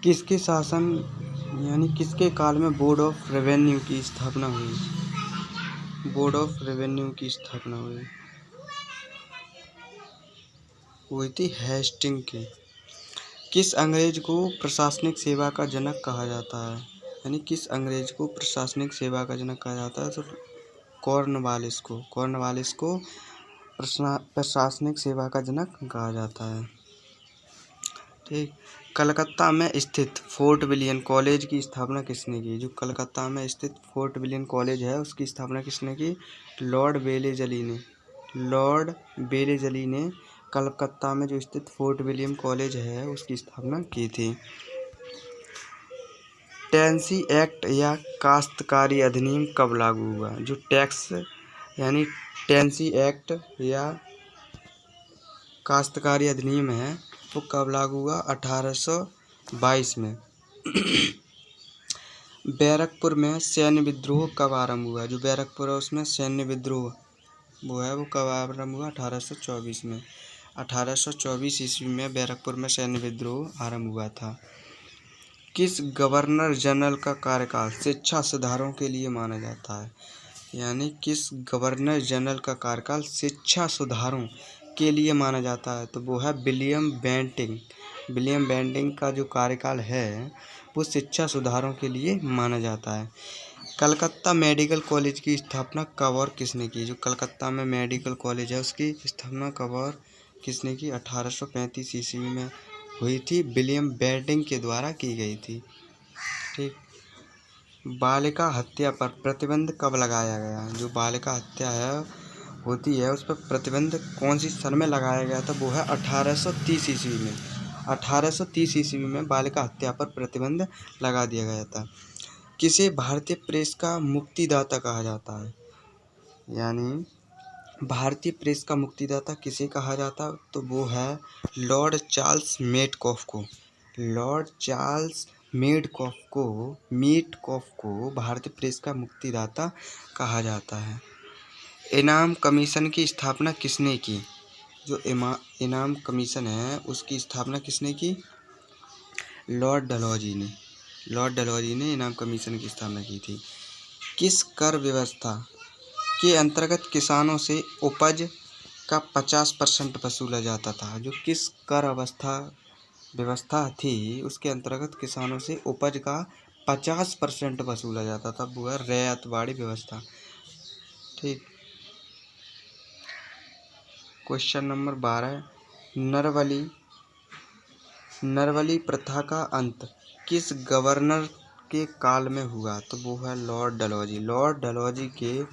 किसके शासन यानी किसके काल में बोर्ड ऑफ रेवेन्यू की स्थापना हुई? बोर्ड ऑफ रेवेन्यू की स्थापना हुई थी हेस्टिंग के। किस अंग्रेज को प्रशासनिक सेवा का जनक कहा जाता है? यानी किस अंग्रेज को प्रशासनिक सेवा का जनक कहा जाता है? तो कॉर्नवालिस को प्रशासनिक सेवा का जनक कहा जाता है। ठीक। कलकत्ता में स्थित फोर्ट विलियम कॉलेज की स्थापना किसने की? जो कलकत्ता में स्थित फोर्ट विलियम कॉलेज है उसकी स्थापना किसने की? लॉर्ड वेलेजली ने। लॉर्ड वेलेजली ने कलकत्ता में जो स्थित फोर्ट विलियम कॉलेज है उसकी स्थापना की थी। टेनेसी एक्ट या काश्तकारी अधिनियम कब लागू हुआ? जो टैक्स यानी टेनेसी एक्ट या काश्तकारी अधिनियम है वो कब लागू हुआ? 1822 में। बैरकपुर में सैन्य विद्रोह कब आरंभ हुआ? जो बैरकपुर है उसमें सैन्य विद्रोह वो कब आरंभ हुआ? 1824 में। 1824 ईस्वी में बैरकपुर में सैन्य विद्रोह आरंभ हुआ था। किस गवर्नर जनरल का कार्यकाल शिक्षा सुधारों के लिए माना जाता है? यानी किस गवर्नर जनरल का कार्यकाल शिक्षा सुधारों के लिए माना जाता है? तो वो है विलियम बेंटिंग। विलियम बेंटिंग का जो कार्यकाल है वो शिक्षा सुधारों के लिए माना जाता है। कलकत्ता मेडिकल कॉलेज की स्थापना कब और किसने की? जो कलकत्ता में मेडिकल कॉलेज है उसकी स्थापना कब और किसने की? 1835 ईस्वी में हुई थी, विलियम बेंटिंग के द्वारा की गई थी। ठीक। बालिका हत्या पर प्रतिबंध कब लगाया गया? जो बालिका हत्या होती है उस पर प्रतिबंध कौन सी सन में लगाया गया था? वो है 1830 ईस्वी में। 1830 ईस्वी में बालिका हत्या पर प्रतिबंध लगा दिया गया था। किसे भारतीय प्रेस का मुक्तिदाता कहा जाता है? यानी भारतीय प्रेस का मुक्तिदाता किसे कहा जाता? तो वो है लॉर्ड चार्ल्स मेटकॉफ को। लॉर्ड चार्ल्स मेटकॉफ को भारतीय प्रेस का मुक्तिदाता कहा जाता है। इनाम कमीशन की स्थापना किसने की? जो इनाम कमीशन है उसकी स्थापना किसने की? लॉर्ड डलहौजी ने। लॉर्ड डलहौजी ने इनाम कमीशन की स्थापना की थी। किस कर व्यवस्था के अंतर्गत किसानों से उपज का 50% वसूला जाता था? जो किस कर व्यवस्था थी उसके अंतर्गत किसानों से उपज का 50% वसूला जाता था, वो है रैयतवाड़ी व्यवस्था। ठीक। क्वेश्चन नंबर 12, नरवली प्रथा का अंत किस गवर्नर के काल में हुआ? तो वो है लॉर्ड डलहौजी। लॉर्ड डलहौजी के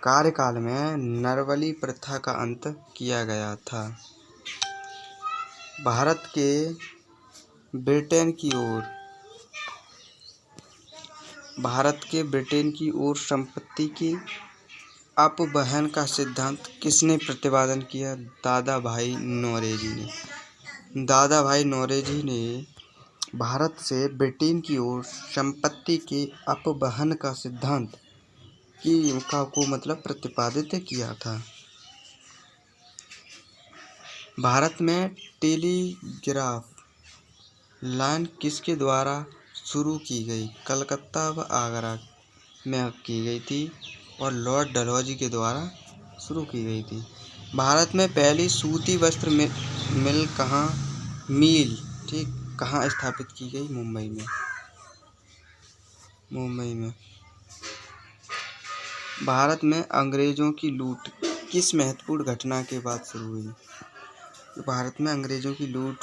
कार्यकाल में नरवली प्रथा का अंत किया गया था। भारत के ब्रिटेन की ओर संपत्ति की अपवहन का सिद्धांत किसने प्रतिपादन किया? दादा भाई नौरोजी ने भारत से ब्रिटेन की ओर संपत्ति के अपवहन का सिद्धांत को प्रतिपादित किया था। भारत में टेलीग्राफ लाइन किसके द्वारा शुरू की गई? कलकत्ता व आगरा में की गई थी और लॉर्ड डलहौजी के द्वारा शुरू की गई थी। भारत में पहली सूती वस्त्र मिल कहाँ स्थापित की गई? मुंबई में। भारत में अंग्रेजों की लूट किस महत्वपूर्ण घटना के बाद शुरू हुई? भारत में अंग्रेजों की लूट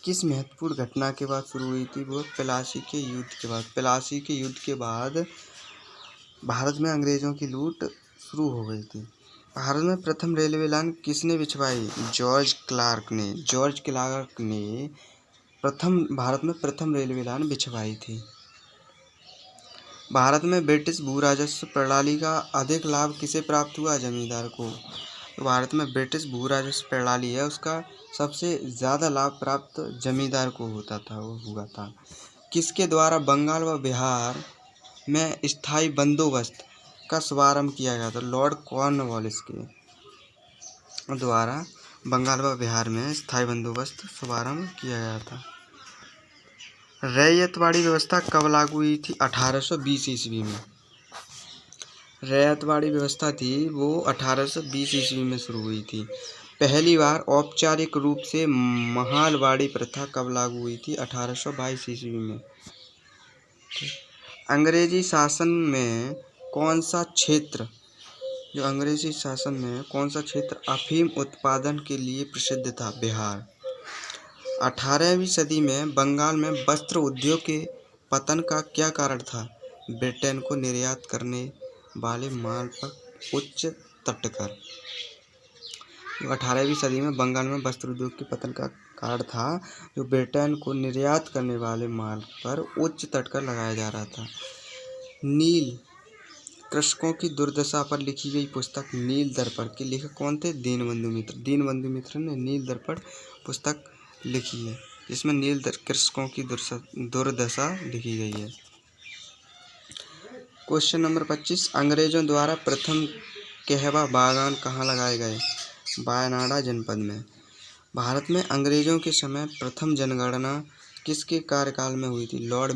किस महत्वपूर्ण घटना के बाद शुरू हुई थी? वो प्लासी के युद्ध के बाद। प्लासी के युद्ध के बाद भारत में अंग्रेजों की लूट शुरू हो गई थी। भारत में प्रथम रेलवे लाइन किसने बिछवाई? जॉर्ज क्लार्क ने भारत में प्रथम रेलवे लाइन बिछवाई थी। भारत में ब्रिटिश भू राजस्व प्रणाली का अधिक लाभ किसे प्राप्त हुआ? जमींदार को। तो भारत में ब्रिटिश भू राजस्व प्रणाली है उसका सबसे ज़्यादा लाभ प्राप्त जमींदार को हुआ था। किसके द्वारा बंगाल व बिहार में स्थायी बंदोबस्त का शुभारंभ किया गया था? लॉर्ड कॉर्नवालिस के द्वारा बंगाल व बिहार में स्थायी बंदोबस्त शुभारंभ किया गया था। रैयतवाड़ी व्यवस्था कब लागू हुई थी? 1820 ईस्वी में। रैयतवाड़ी व्यवस्था थी वो 1820 ईस्वी में शुरू हुई थी। पहली बार औपचारिक रूप से महालवाड़ी प्रथा कब लागू हुई थी? 1822 ईस्वी में। अंग्रेजी शासन में कौन सा क्षेत्र अफीम उत्पादन के लिए प्रसिद्ध था? बिहार। 18वीं सदी में बंगाल में वस्त्र उद्योग के पतन का क्या कारण था? ब्रिटेन को निर्यात करने वाले माल पर उच्च तटकर। 18वीं सदी में बंगाल में वस्त्र उद्योग के पतन का कारण था जो ब्रिटेन को निर्यात करने वाले माल पर उच्च तटकर लगाया जा रहा था। नील कृषकों की दुर्दशा पर लिखी गई पुस्तक नील दर्पण के लेखक कौन थे? दीनबंधु मित्र। दीनबंधु मित्र ने नील दर्पण पुस्तक लिखी है जिसमें कृषकों की दुर्दशा लिखी गई है। क्वेश्चन नंबर 25, अंग्रेजों द्वारा प्रथम कहवा बागान कहाँ लगाए गए? वायनाड जनपद में। भारत में अंग्रेजों के समय प्रथम जनगणना किसके कार्यकाल में हुई थी? लॉर्ड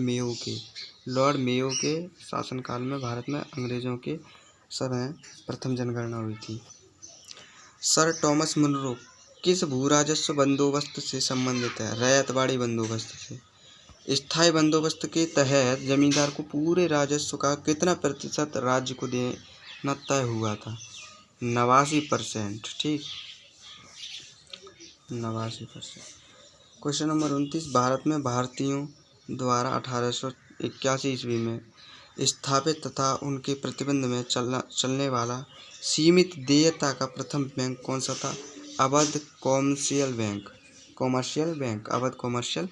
मेयो के शासनकाल में भारत में अंग्रेजों के समय प्रथम जनगणना हुई थी। सर टॉमस मुनरो किस भू राजस्व बंदोबस्त से संबंधित है? रैयतवाड़ी बंदोबस्त से। स्थायी बंदोबस्त के तहत जमींदार को पूरे राजस्व का कितना प्रतिशत राज्य को देना तय हुआ था? 89%। ठीक, 89%। क्वेश्चन नंबर 29, भारत में भारतीयों द्वारा 1881 ईस्वी में स्थापित तथा उनके प्रतिबंध में चलने वाला सीमित देयता का प्रथम बैंक कौन सा था? Awadh commercial bank. Awadh commercial